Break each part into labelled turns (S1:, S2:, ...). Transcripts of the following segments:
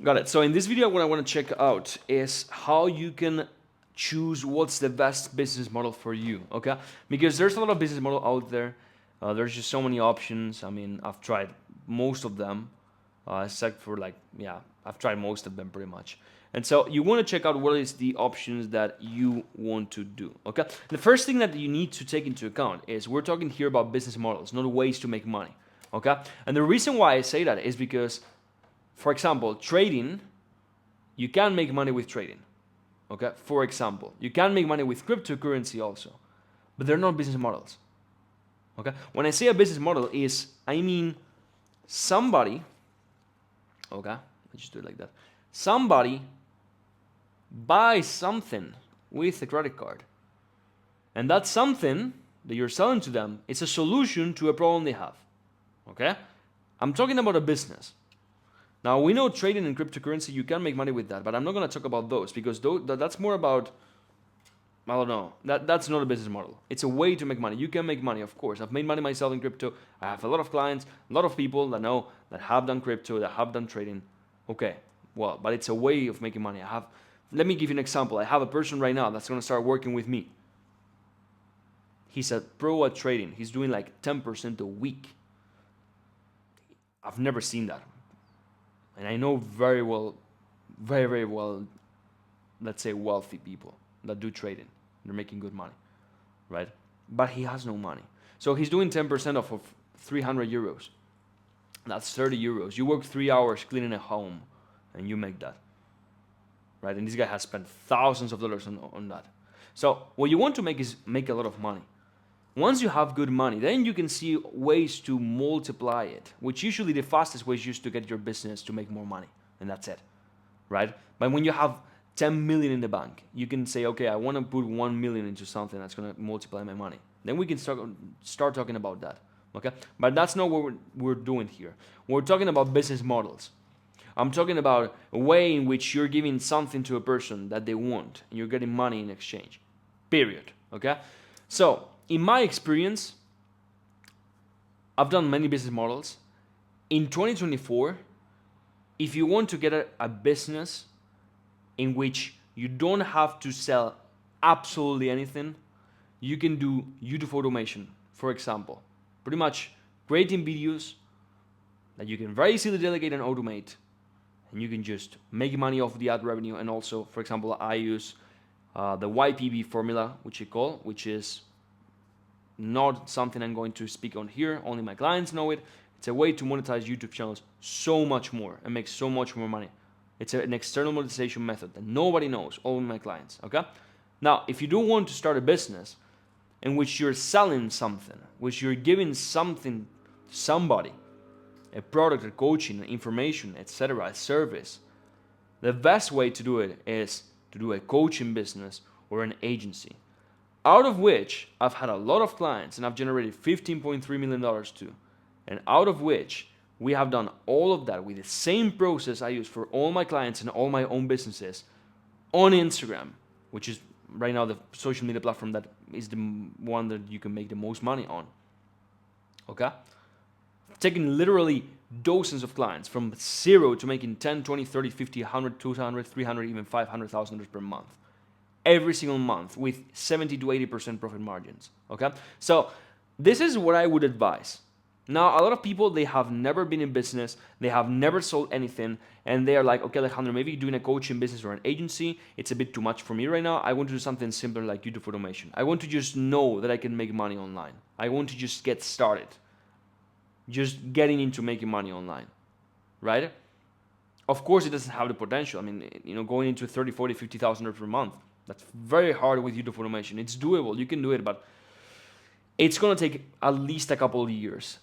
S1: Got it. So in this video, what I want to check out is how you can choose what's the best business model for you, okay? Because there's a lot of business model out there. There's just so many options. I mean, I've tried most of them, except for I've tried most of them pretty much. And so you want to check out what is the options that you want to do, okay? The first thing that you need to take into account is we're talking here about business models, not ways to make money, okay? And the reason why I say that is because, for example, trading, you can make money with trading. Okay? For example, you can make money with cryptocurrency also, but they're not business models. Okay? When I say a business model I mean somebody, okay, let's just do it like that. Somebody buys something with a credit card. And that something that you're selling to them is a solution to a problem they have. Okay? I'm talking about a business. Now, we know trading in cryptocurrency, you can make money with that, but I'm not going to talk about those because that's more about, I don't know, that's not a business model. It's a way to make money. You can make money, of course. I've made money myself in crypto. I have a lot of clients, a lot of people that know, that have done crypto, that have done trading. Okay, well, but it's a way of making money. Let me give you an example. I have a person right now that's going to start working with me. He's a pro at trading. He's doing like 10% a week. I've never seen that. And I know very well, very, very well, let's say wealthy people that do trading. They're making good money, right? But he has no money. So he's doing 10% off of 300 euros. That's 30 euros. You work 3 hours cleaning a home and you make that, right? And this guy has spent thousands of dollars on that. So what you want to make is make a lot of money. Once you have good money, then you can see ways to multiply it, which usually the fastest way is just to get your business to make more money, and that's it, right? But when you have 10 million in the bank, you can say, okay, I want to put 1 million into something that's going to multiply my money. Then we can start talking about that, okay? But that's not what we're doing here. We're talking about business models. I'm talking about a way in which you're giving something to a person that they want, and you're getting money in exchange, period, okay? So, in my experience, I've done many business models. In 2024, if you want to get a business in which you don't have to sell absolutely anything, you can do YouTube automation, for example. Pretty much creating videos that you can very easily delegate and automate, and you can just make money off the ad revenue. And also, for example, I use the YPB formula, which is not something I'm going to speak on here. Only my clients know it. It's a way to monetize YouTube channels so much more and make so much more money. It's an external monetization method that nobody knows, only my clients, okay? Now, if you do want to start a business in which you're selling something, which you're giving something to somebody, a product, a coaching, information, etc., a service, the best way to do it is to do a coaching business or an agency, out of which I've had a lot of clients and I've generated $15.3 million too. And out of which we have done all of that with the same process I use for all my clients and all my own businesses on Instagram, which is right now the social media platform that is the one that you can make the most money on. Okay? Taking literally dozens of clients from zero to making 10, 20, 30, 50, 100, 200, 300, even $500,000 per month. Every single month with 70 to 80% profit margins, okay? So this is what I would advise. Now, a lot of people, they have never been in business, they have never sold anything, and they are like, okay, Alejandro, maybe doing a coaching business or an agency, it's a bit too much for me right now. I want to do something simpler like YouTube automation. I want to just know that I can make money online. I want to just get started, just getting into making money online, right? Of course, it doesn't have the potential. I mean, going into 30, 40, 50,000 per month, that's very hard with YouTube automation. It's doable. You can do it, but it's going to take at least a couple of years.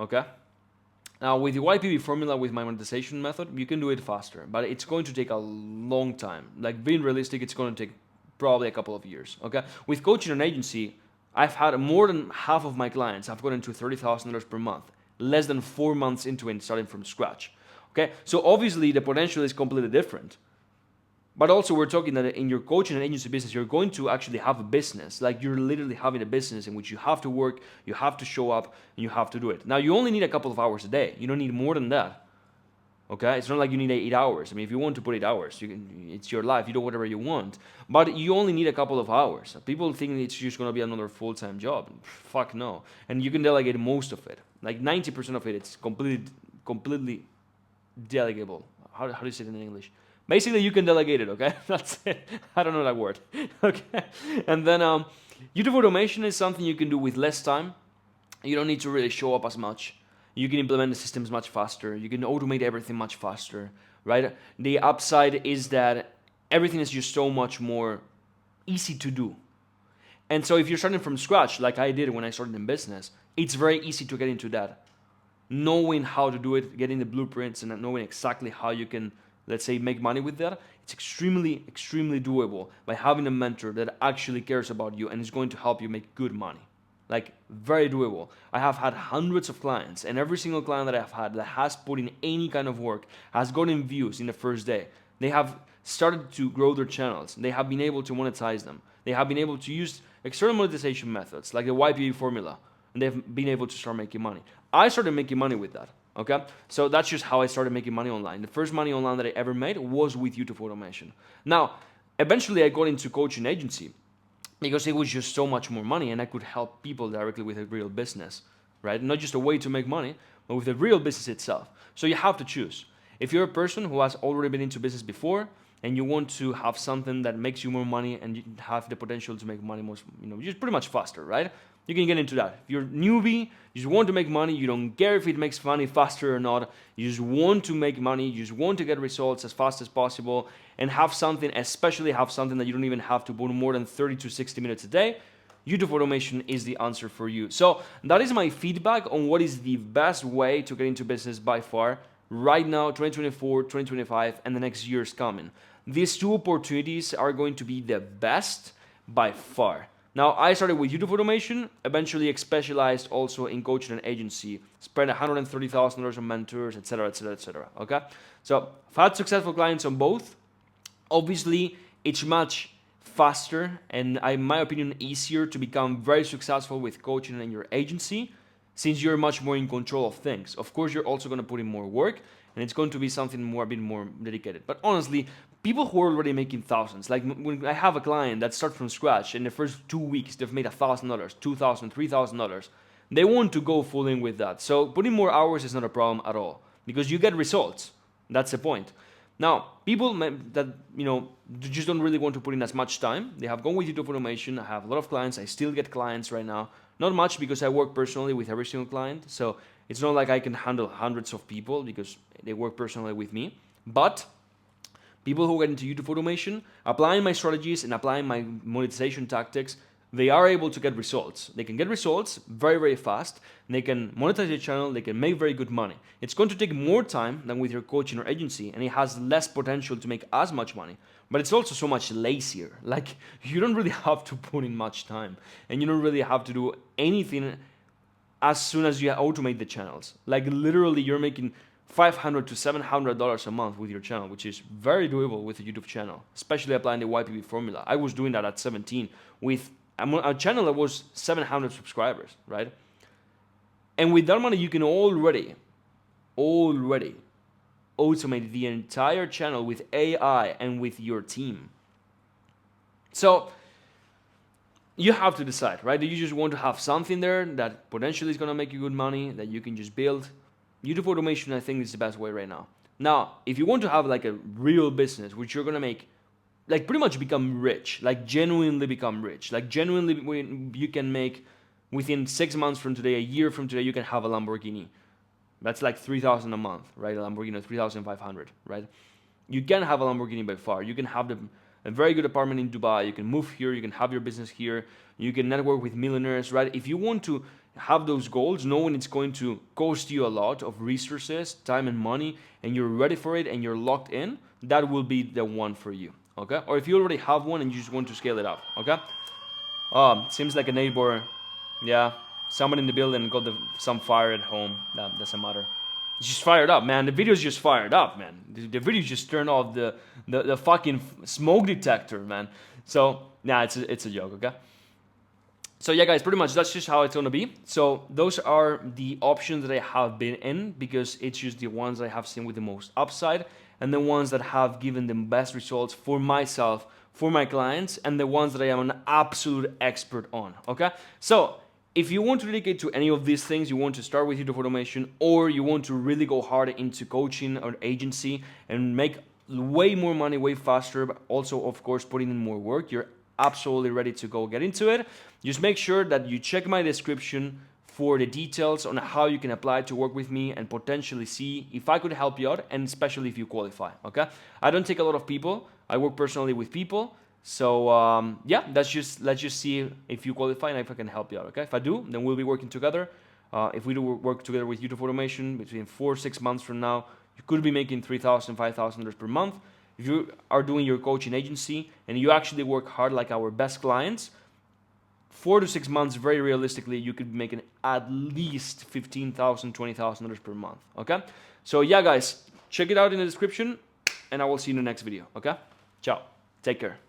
S1: Okay? Now, with the YPB formula, with my monetization method, you can do it faster, but it's going to take a long time. Like, being realistic, it's going to take probably a couple of years, okay? With coaching and agency, I've had more than half of my clients have gotten to $30,000 per month, less than 4 months into it, starting from scratch, okay? So obviously, the potential is completely different. But also, we're talking that in your coaching and agency business, you're going to actually have a business. Like, you're literally having a business in which you have to work, you have to show up, and you have to do it. Now, you only need a couple of hours a day. You don't need more than that. Okay, it's not like you need 8 hours. I mean, if you want to put 8 hours, you can. It's your life. You do whatever you want, but you only need a couple of hours. People think it's just gonna be another full-time job. Fuck no. And you can delegate most of it. Like 90% of it, it's completely delegable. How do you say it in English? Basically, you can delegate it. Okay, that's it. I don't know that word. Okay, and then YouTube automation is something you can do with less time. You don't need to really show up as much. You can implement the systems much faster. You can automate everything much faster, right? The upside is that everything is just so much more easy to do. And so if you're starting from scratch, like I did when I started in business, it's very easy to get into that. Knowing how to do it, getting the blueprints, and knowing exactly how you can, let's say, make money with that, it's extremely, extremely doable by having a mentor that actually cares about you and is going to help you make good money. Like, very doable. I have had hundreds of clients, and every single client that I've had that has put in any kind of work has gotten views in the first day. They have started to grow their channels. They have been able to monetize them. They have been able to use external monetization methods like the YPV formula, and they've been able to start making money. I started making money with that, okay? So that's just how I started making money online. The first money online that I ever made was with YouTube automation. Now, eventually I got into coaching agency because it was just so much more money and I could help people directly with a real business, right? Not just a way to make money, but with the real business itself. So you have to choose. If you're a person who has already been into business before and you want to have something that makes you more money and you have the potential to make money most, just pretty much faster, right? You can get into that. If you're a newbie, you just want to make money, you don't care if it makes money faster or not, you just want to make money, you just want to get results as fast as possible and have something, especially have something that you don't even have to put more than 30 to 60 minutes a day, YouTube automation is the answer for you. So that is my feedback on what is the best way to get into business by far right now, 2024, 2025, and the next years coming. These two opportunities are going to be the best by far. Now, I started with YouTube automation, eventually specialized also in coaching and agency, spent $130,000 on mentors, etc., etc., etc. Okay? So, I've had successful clients on both. Obviously, it's much faster and, in my opinion, easier to become very successful with coaching and your agency since you're much more in control of things. Of course, you're also going to put in more work and it's going to be something a bit more dedicated. But honestly, people who are already making thousands, like when I have a client that starts from scratch, in the first 2 weeks, they've made $1,000, $2,000, $3,000. They want to go full in with that. So putting more hours is not a problem at all because you get results. That's the point. Now, people that, just don't really want to put in as much time, they have gone with YouTube automation. I have a lot of clients. I still get clients right now. Not much because I work personally with every single client. So it's not like I can handle hundreds of people because they work personally with me. But people who get into YouTube automation, applying my strategies and applying my monetization tactics, they are able to get results. They can get results very, very fast. They can monetize their channel. They can make very good money. It's going to take more time than with your coaching or agency, and it has less potential to make as much money. But it's also so much lazier. Like, you don't really have to put in much time, and you don't really have to do anything as soon as you automate the channels. Like, literally, you're making $500 to $700 a month with your channel, which is very doable with a YouTube channel, especially applying the YPV formula. I was doing that at 17 with a channel that was 700 subscribers, right? And with that money, you can already automate the entire channel with AI and with your team. So you have to decide, right? Do you just want to have something there that potentially is going to make you good money that you can just build? YouTube automation, I think, is the best way right now. Now, if you want to have like a real business, which you're going to make, like pretty much become rich, like genuinely become rich, like genuinely you can make within 6 months from today, a year from today, you can have a Lamborghini. That's like $3,000 a month, right? A Lamborghini, $3,500, right? You can have a Lamborghini by far. You can have a very good apartment in Dubai. You can move here. You can have your business here. You can network with millionaires, right? If you want to have those goals, knowing it's going to cost you a lot of resources, time and money, and you're ready for it and you're locked in, that will be the one for you, okay? Or if you already have one and you just want to scale it up, okay? Seems like a neighbor, yeah, someone in the building got some fire at home. That doesn't matter. It's just fired up, man. The video's just fired up, man. The video just turned off the fucking smoke detector, man. So, nah, it's a joke, okay? So yeah, guys, pretty much that's just how it's gonna be. So those are the options that I have been in, because it's just the ones that I have seen with the most upside, and the ones that have given the best results for myself, for my clients, and the ones that I am an absolute expert on. Okay, so if you want to dedicate to any of these things, you want to start with YouTube automation, or you want to really go hard into coaching or agency and make way more money way faster, but also of course putting in more work, you're absolutely ready to go get into it. Just make sure that you check my description for the details on how you can apply to work with me and potentially see if I could help you out, and especially if you qualify. Okay, I don't take a lot of people, I work personally with people. So yeah, let's just see if you qualify and if I can help you out. Okay, if I do, then we'll be working together. If we do work together with YouTube automation between 4-6 months from now, you could be making $3,000, $5,000 per month. If you are doing your coaching agency and you actually work hard like our best clients, 4 to 6 months, very realistically, you could be making at least $15,000, $20,000 per month. Okay, so yeah, guys, check it out in the description, and I will see you in the next video. Okay, ciao, take care.